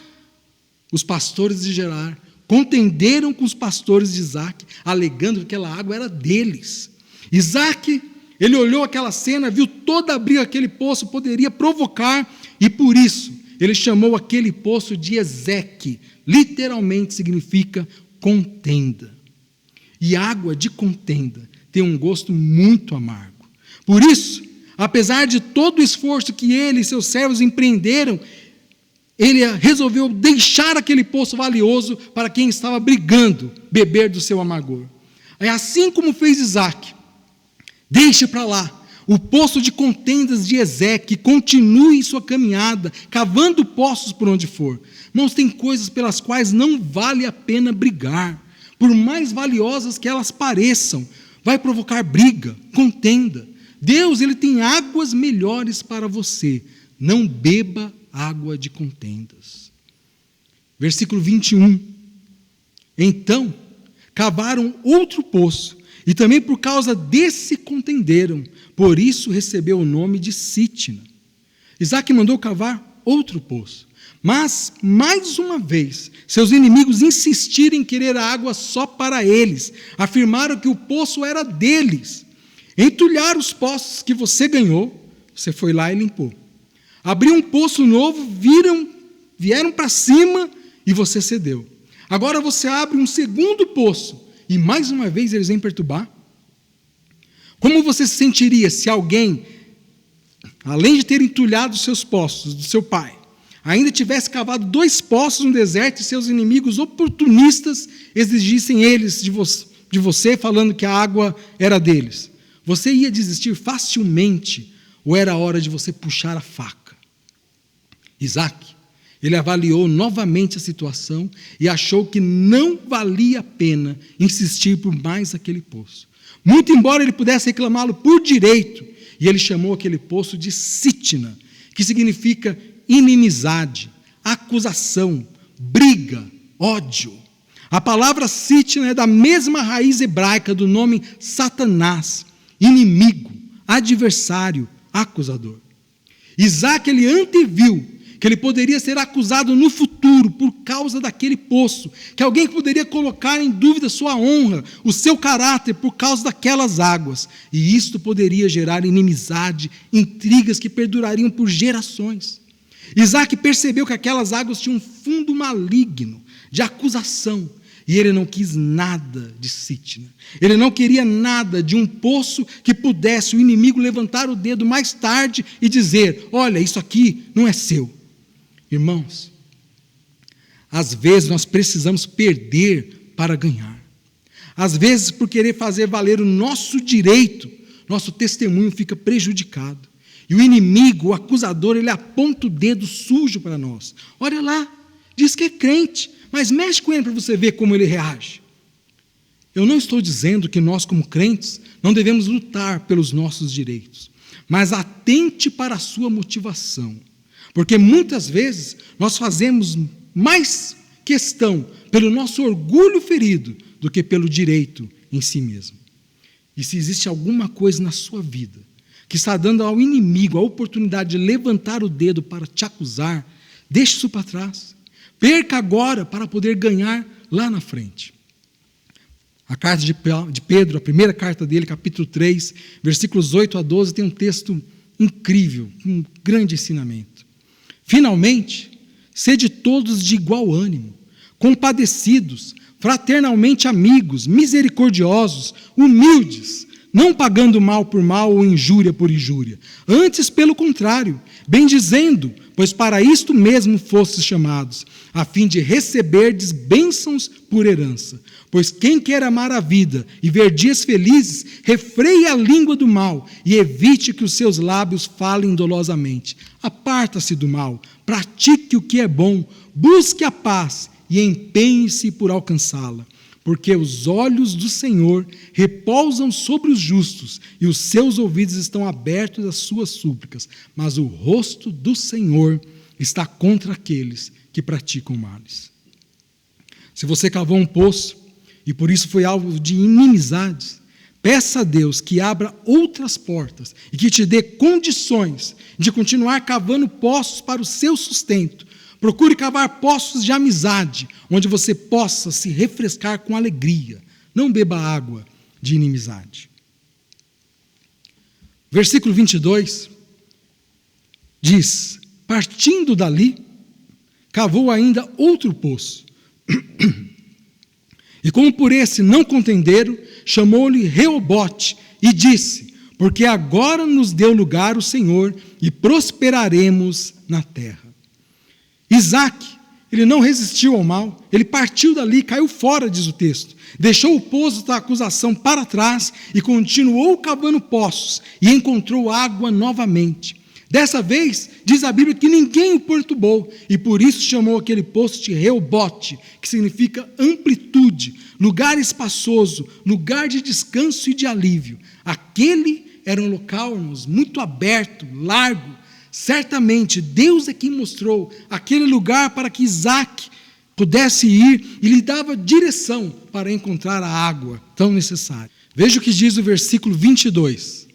Os pastores de Gerar contenderam com os pastores de Isaque, alegando que aquela água era deles. Isaque, ele olhou aquela cena, viu toda a briga que aquele poço poderia provocar, e por isso ele chamou aquele poço de Ezeque, literalmente significa contenda. E água de contenda tem um gosto muito amargo. Por isso, apesar de todo o esforço que ele e seus servos empreenderam, ele resolveu deixar aquele poço valioso para quem estava brigando beber do seu amargor. É assim como fez Isaque. Deixe para lá o poço de contendas de Ezeque, continue sua caminhada, cavando poços por onde for. Irmãos, tem coisas pelas quais não vale a pena brigar, por mais valiosas que elas pareçam, vai provocar briga, contenda. Deus, ele tem águas melhores para você, não beba água de contendas. Versículo 21. Então, cavaram outro poço, e também por causa desse contenderam, por isso recebeu o nome de Sitna. Isaque mandou cavar outro poço, mas, mais uma vez, seus inimigos insistiram em querer a água só para eles, afirmaram que o poço era deles. Entulhar os poços que você ganhou, você foi lá e limpou. Abriu um poço novo, vieram para cima e você cedeu. Agora você abre um segundo poço, e mais uma vez eles vêm perturbar. Como você se sentiria se alguém, além de ter entulhado os seus poços do seu pai, ainda tivesse cavado 2 poços no deserto e seus inimigos oportunistas exigissem eles de você, falando que a água era deles? Você ia desistir facilmente ou era hora de você puxar a faca? Isaac, ele avaliou novamente a situação e achou que não valia a pena insistir por mais aquele poço. Muito embora ele pudesse reclamá-lo por direito, e ele chamou aquele poço de Sitna, que significa inimizade, acusação, briga, ódio. A palavra Sitna é da mesma raiz hebraica do nome Satanás, inimigo, adversário, acusador. Isaac, ele anteviu que ele poderia ser acusado no futuro por causa daquele poço, que alguém poderia colocar em dúvida sua honra, o seu caráter por causa daquelas águas, e isto poderia gerar inimizade, intrigas que perdurariam por gerações. Isaac percebeu que aquelas águas tinham um fundo maligno, de acusação, e ele não quis nada de Sitna. Ele não queria nada de um poço que pudesse o inimigo levantar o dedo mais tarde e dizer: olha, isso aqui não é seu. Irmãos, às vezes nós precisamos perder para ganhar. Às vezes, por querer fazer valer o nosso direito, nosso testemunho fica prejudicado. E o inimigo, o acusador, ele aponta o dedo sujo para nós. Olha lá, diz que é crente, mas mexe com ele para você ver como ele reage. Eu não estou dizendo que nós, como crentes, não devemos lutar pelos nossos direitos, mas atente para a sua motivação. Porque muitas vezes nós fazemos mais questão pelo nosso orgulho ferido do que pelo direito em si mesmo. E se existe alguma coisa na sua vida que está dando ao inimigo a oportunidade de levantar o dedo para te acusar, deixe isso para trás. Perca agora para poder ganhar lá na frente. A carta de Pedro, a primeira carta dele, capítulo 3, versículos 8 a 12, tem um texto incrível, um grande ensinamento. Finalmente, sede todos de igual ânimo, compadecidos, fraternalmente amigos, misericordiosos, humildes, não pagando mal por mal ou injúria por injúria, antes pelo contrário, bendizendo, pois para isto mesmo fostes chamados, a fim de receberdes bênçãos por herança. Pois quem quer amar a vida e ver dias felizes, refreie a língua do mal e evite que os seus lábios falem dolosamente. Aparta-se do mal, pratique o que é bom, busque a paz e empenhe-se por alcançá-la. Porque os olhos do Senhor repousam sobre os justos e os seus ouvidos estão abertos às suas súplicas, mas o rosto do Senhor está contra aqueles que praticam males. Se você cavou um poço e por isso foi alvo de inimizades, peça a Deus que abra outras portas e que te dê condições de continuar cavando poços para o seu sustento. Procure cavar poços de amizade, onde você possa se refrescar com alegria. Não beba água de inimizade. Versículo 22 diz: partindo dali, cavou ainda outro poço. E como por esse não contenderam, chamou-lhe Reobote e disse: porque agora nos deu lugar o Senhor e prosperaremos na terra. Isaac, ele não resistiu ao mal, ele partiu dali, caiu fora, diz o texto, deixou o poço da acusação para trás e continuou cavando poços e encontrou água novamente. Dessa vez, diz a Bíblia que ninguém o perturbou e por isso chamou aquele poço de Reobote, que significa amplitude, lugar espaçoso, lugar de descanso e de alívio. Aquele era um local, irmãos, muito aberto, largo. Certamente Deus é quem mostrou aquele lugar para que Isaac pudesse ir e lhe dava direção para encontrar a água tão necessária. Veja o que diz o versículo 22.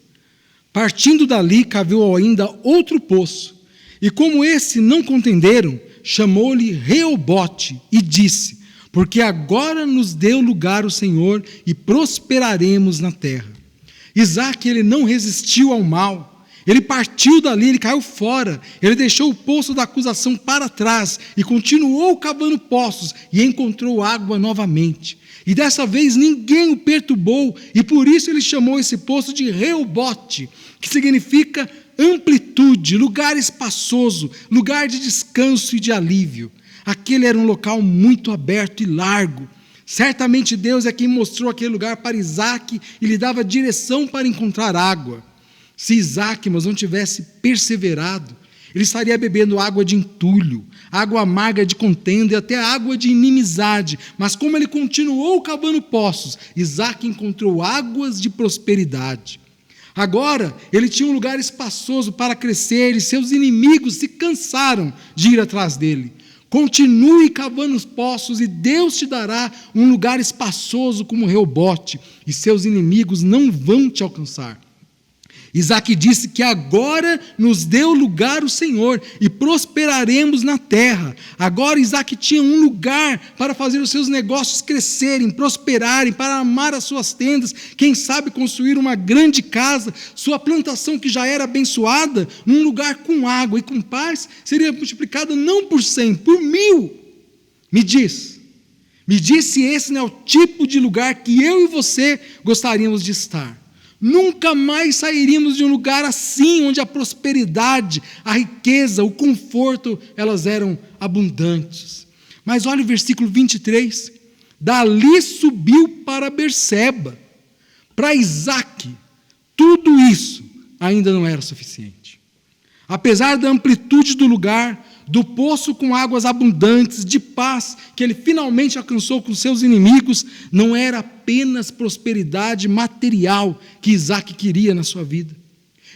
Partindo dali, cavou ainda outro poço, e como esse não contenderam, chamou-lhe Reobote e disse: porque agora nos deu lugar o Senhor e prosperaremos na terra. Isaac, ele não resistiu ao mal. Ele partiu dali, ele caiu fora, ele deixou o poço da acusação para trás e continuou cavando poços e encontrou água novamente. E dessa vez ninguém o perturbou e por isso ele chamou esse poço de Reobote, que significa amplitude, lugar espaçoso, lugar de descanso e de alívio. Aquele era um local muito aberto e largo. Certamente Deus é quem mostrou aquele lugar para Isaac e lhe dava direção para encontrar água. Se Isaac, mas não tivesse perseverado, Ele estaria bebendo água de entulho, água amarga de contenda e até água de inimizade. Mas como ele continuou cavando poços, Isaque encontrou águas de prosperidade. Agora, ele tinha um lugar espaçoso para crescer e seus inimigos se cansaram de ir atrás dele. Continue cavando os poços e Deus te dará um lugar espaçoso como Reobote, e seus inimigos não vão te alcançar. Isaque disse que agora nos deu lugar o Senhor e prosperaremos na terra. Agora Isaque tinha um lugar para fazer os seus negócios crescerem, prosperarem, para amar as suas tendas, quem sabe construir uma grande casa, sua plantação que já era abençoada, num lugar com água e com paz, seria multiplicada não por 100, por 1000. Me diz se esse não é o tipo de lugar que eu e você gostaríamos de estar. Nunca mais sairíamos de um lugar assim, onde a prosperidade, a riqueza, o conforto, elas eram abundantes. Mas olha o versículo 23. Dali subiu para Berseba. Para Isaque, tudo isso ainda não era suficiente. Apesar da amplitude do lugar, do poço com águas abundantes, de paz, que ele finalmente alcançou com seus inimigos, não era apenas prosperidade material que Isaque queria na sua vida.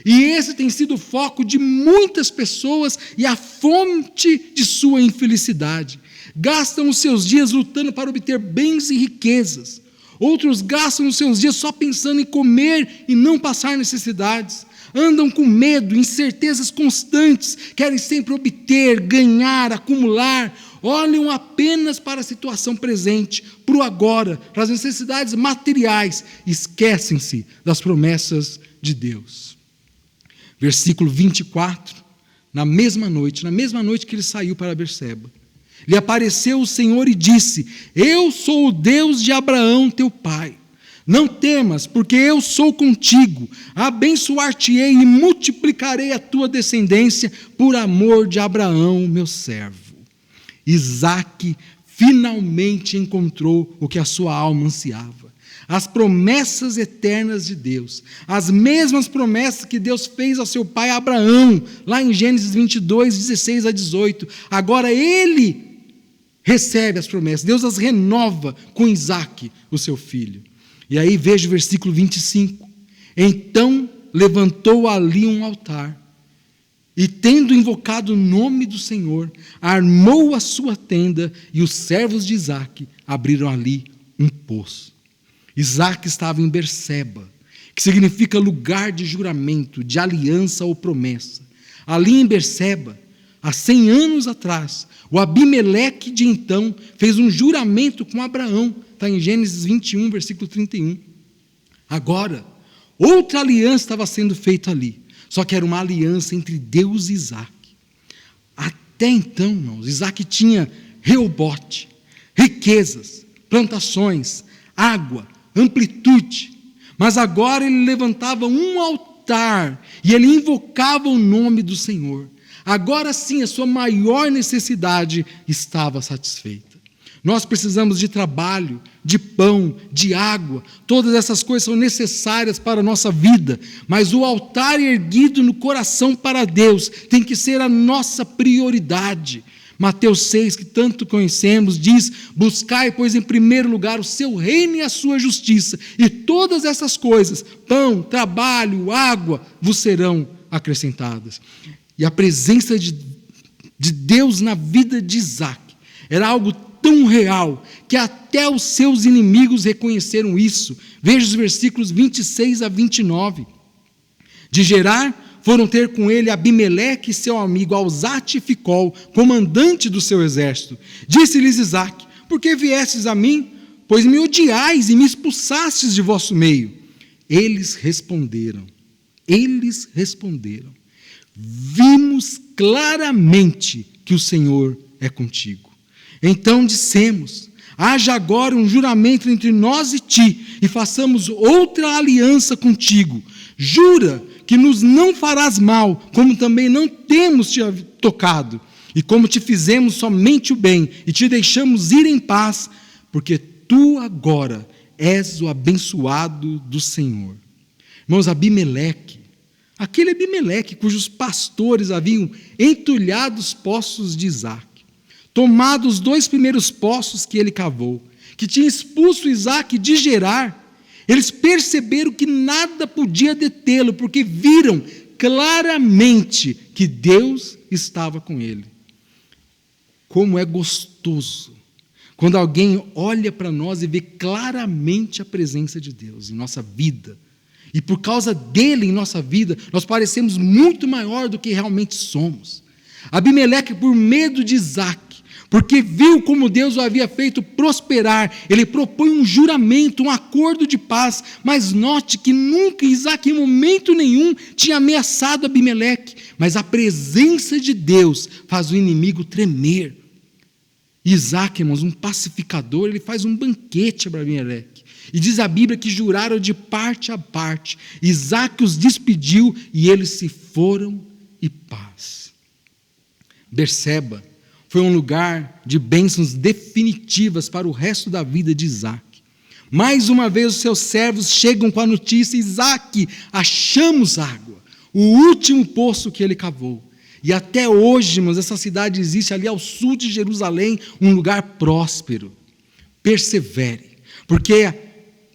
E esse tem sido o foco de muitas pessoas e a fonte de sua infelicidade. Gastam os seus dias lutando para obter bens e riquezas. Outros gastam os seus dias só pensando em comer e não passar necessidades. Andam com medo, incertezas constantes, querem sempre obter, ganhar, acumular, olham apenas para a situação presente, para o agora, para as necessidades materiais, esquecem-se das promessas de Deus. Versículo 24, na mesma noite que ele saiu para Berseba, lhe apareceu o Senhor e disse: eu sou o Deus de Abraão, teu pai. Não temas, porque eu sou contigo, abençoar-te-ei e multiplicarei a tua descendência por amor de Abraão, meu servo. Isaque finalmente encontrou o que a sua alma ansiava. As promessas eternas de Deus, as mesmas promessas que Deus fez ao seu pai Abraão, lá em Gênesis 22, 16 a 18. Agora ele recebe as promessas, Deus as renova com Isaque, o seu filho. E aí veja o versículo 25. Então levantou ali um altar, e tendo invocado o nome do Senhor, armou a sua tenda, e os servos de Isaque abriram ali um poço. Isaque estava em Berseba, que significa lugar de juramento, de aliança ou promessa. Ali em Berseba, há 100 anos atrás, o Abimeleque de então fez um juramento com Abraão. Está em Gênesis 21, versículo 31. Agora, outra aliança estava sendo feita ali. Só que era uma aliança entre Deus e Isaque. Até então, irmãos, Isaque tinha Reobote, riquezas, plantações, água, amplitude. Mas agora ele levantava um altar e ele invocava o nome do Senhor. Agora sim, a sua maior necessidade estava satisfeita. Nós precisamos de trabalho, de pão, de água. Todas essas coisas são necessárias para a nossa vida. Mas o altar erguido no coração para Deus tem que ser a nossa prioridade. Mateus 6, que tanto conhecemos, diz: buscai, pois, em primeiro lugar o seu reino e a sua justiça, e todas essas coisas, pão, trabalho, água, vos serão acrescentadas. E a presença de Deus na vida de Isaque era algo tão real, que até os seus inimigos reconheceram isso. Veja os versículos 26 a 29. De Gerar foram ter com ele Abimeleque e seu amigo Alzate e Ficol, comandante do seu exército. Disse-lhes Isaque: por que viestes a mim? Pois me odiais e me expulsastes de vosso meio. Eles responderam: vimos claramente que o Senhor é contigo. Então dissemos: haja agora um juramento entre nós e ti, e façamos outra aliança contigo. Jura que nos não farás mal, como também não temos te tocado, e como te fizemos somente o bem, e te deixamos ir em paz, porque tu agora és o abençoado do Senhor. Irmãos, Abimeleque, Aquele Abimeleque, cujos pastores haviam entulhado os poços de Isaac, tomado os 2 primeiros poços que ele cavou, que tinha expulso Isaac de Gerar, eles perceberam que nada podia detê-lo, porque viram claramente que Deus estava com ele. Como é gostoso quando alguém olha para nós e vê claramente a presença de Deus em nossa vida. E por causa dele em nossa vida, nós parecemos muito maior do que realmente somos. Abimeleque, por medo de Isaac, porque viu como Deus o havia feito prosperar, ele propõe um juramento, um acordo de paz, mas note que nunca Isaac, em momento nenhum, tinha ameaçado Abimeleque, mas a presença de Deus faz o inimigo tremer. Isaac, irmãos, um pacificador, ele faz um banquete para Abimeleque, e diz a Bíblia que juraram de parte a parte. Isaac os despediu e eles se foram em paz. Berseba foi um lugar de bênçãos definitivas para o resto da vida de Isaac. Mais uma vez os seus servos chegam com a notícia: Isaac, achamos água, o último poço que ele cavou. E até hoje, irmãos, essa cidade existe ali ao sul de Jerusalém, um lugar próspero. Persevere, porque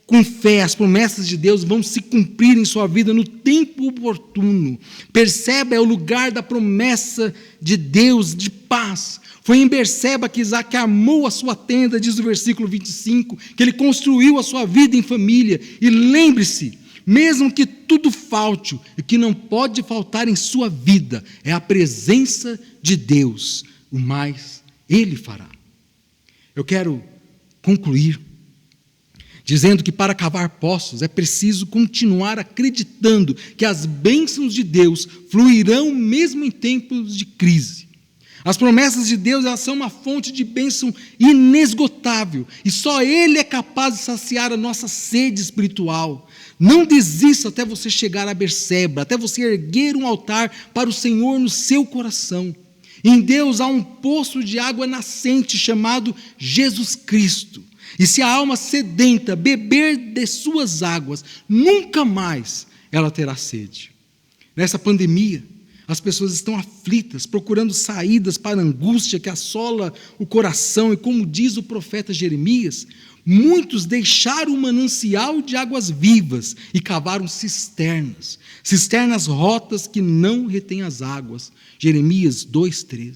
com fé as promessas de Deus vão se cumprir em sua vida no tempo oportuno. Berseba é o lugar da promessa de Deus, de paz. Foi em Berseba que Isaac armou a sua tenda, diz o versículo 25, que ele construiu a sua vida em família. E lembre-se, mesmo que tudo falte, o que não pode faltar em sua vida é a presença de Deus, o mais Ele fará. Eu quero concluir dizendo que para cavar poços é preciso continuar acreditando que as bênçãos de Deus fluirão mesmo em tempos de crise. As promessas de Deus, elas são uma fonte de bênção inesgotável, e só Ele é capaz de saciar a nossa sede espiritual. Não desista até você chegar a Berseba, até você erguer um altar para o Senhor no seu coração. Em Deus há um poço de água nascente chamado Jesus Cristo. E se a alma sedenta beber de suas águas, nunca mais ela terá sede. Nessa pandemia, as pessoas estão aflitas, procurando saídas para a angústia que assola o coração. E como diz o profeta Jeremias, muitos deixaram o manancial de águas vivas e cavaram cisternas rotas que não retêm as águas. Jeremias 2,13.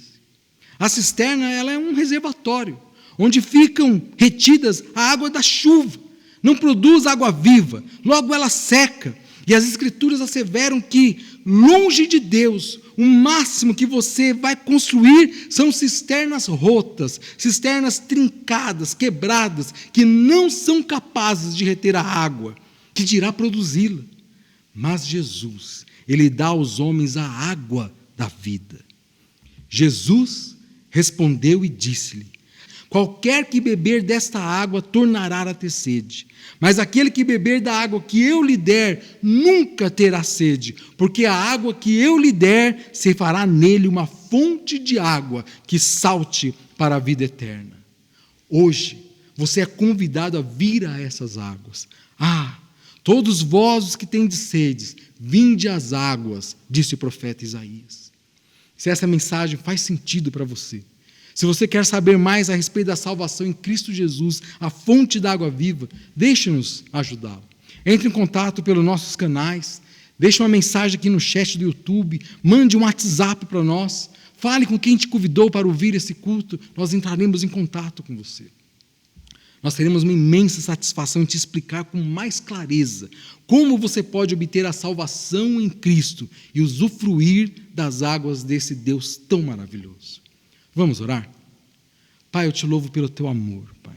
A cisterna, ela é um reservatório, onde ficam retidas a água da chuva. Não produz água viva, logo ela seca. E as Escrituras asseveram que, longe de Deus, o máximo que você vai construir são cisternas rotas, cisternas trincadas, quebradas, que não são capazes de reter a água, que dirá produzi-la. Mas Jesus, Ele dá aos homens a água da vida. Jesus respondeu e disse-lhe: qualquer que beber desta água tornará a ter sede, mas aquele que beber da água que eu lhe der nunca terá sede, porque a água que eu lhe der se fará nele uma fonte de água que salte para a vida eterna. Hoje você é convidado a vir a essas águas. Todos vós os que tendes sede, vinde às águas, disse o profeta Isaías. Se essa mensagem faz sentido para você, se você quer saber mais a respeito da salvação em Cristo Jesus, a fonte da água viva, deixe-nos ajudá-lo. Entre em contato pelos nossos canais, deixe uma mensagem aqui no chat do YouTube, mande um WhatsApp para nós, fale com quem te convidou para ouvir esse culto, nós entraremos em contato com você. Nós teremos uma imensa satisfação em te explicar com mais clareza como você pode obter a salvação em Cristo e usufruir das águas desse Deus tão maravilhoso. Vamos orar? Pai, eu te louvo pelo teu amor, Pai.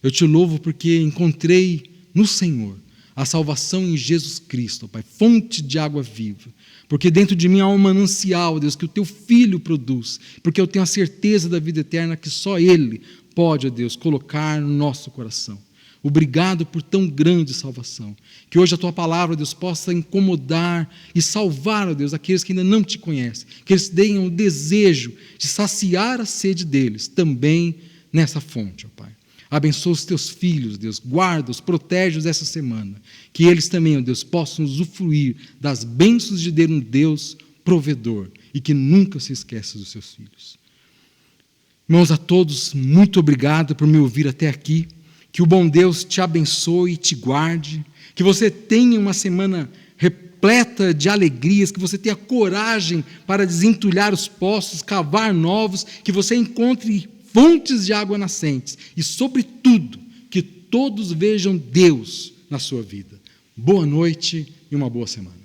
Eu te louvo porque encontrei no Senhor a salvação em Jesus Cristo, Pai, fonte de água viva. Porque dentro de mim há um manancial, Deus, que o teu Filho produz. Porque eu tenho a certeza da vida eterna que só Ele pode, ó Deus, colocar no nosso coração. Obrigado por tão grande salvação. Que hoje a tua palavra, Deus, possa incomodar e salvar, ó Deus, aqueles que ainda não te conhecem. Que eles tenham o desejo de saciar a sede deles também nessa fonte, ó Pai. Abençoa os teus filhos, Deus, guarda-os, protege-os essa semana. Que eles também, ó Deus, possam usufruir das bênçãos de Deus, um Deus provedor, e que nunca se esqueça dos seus filhos. Irmãos, a todos, muito obrigado por me ouvir até aqui. Que o bom Deus te abençoe e te guarde. Que você tenha uma semana repleta de alegrias, que você tenha coragem para desentulhar os poços, cavar novos, que você encontre fontes de água nascentes e, sobretudo, que todos vejam Deus na sua vida. Boa noite e uma boa semana.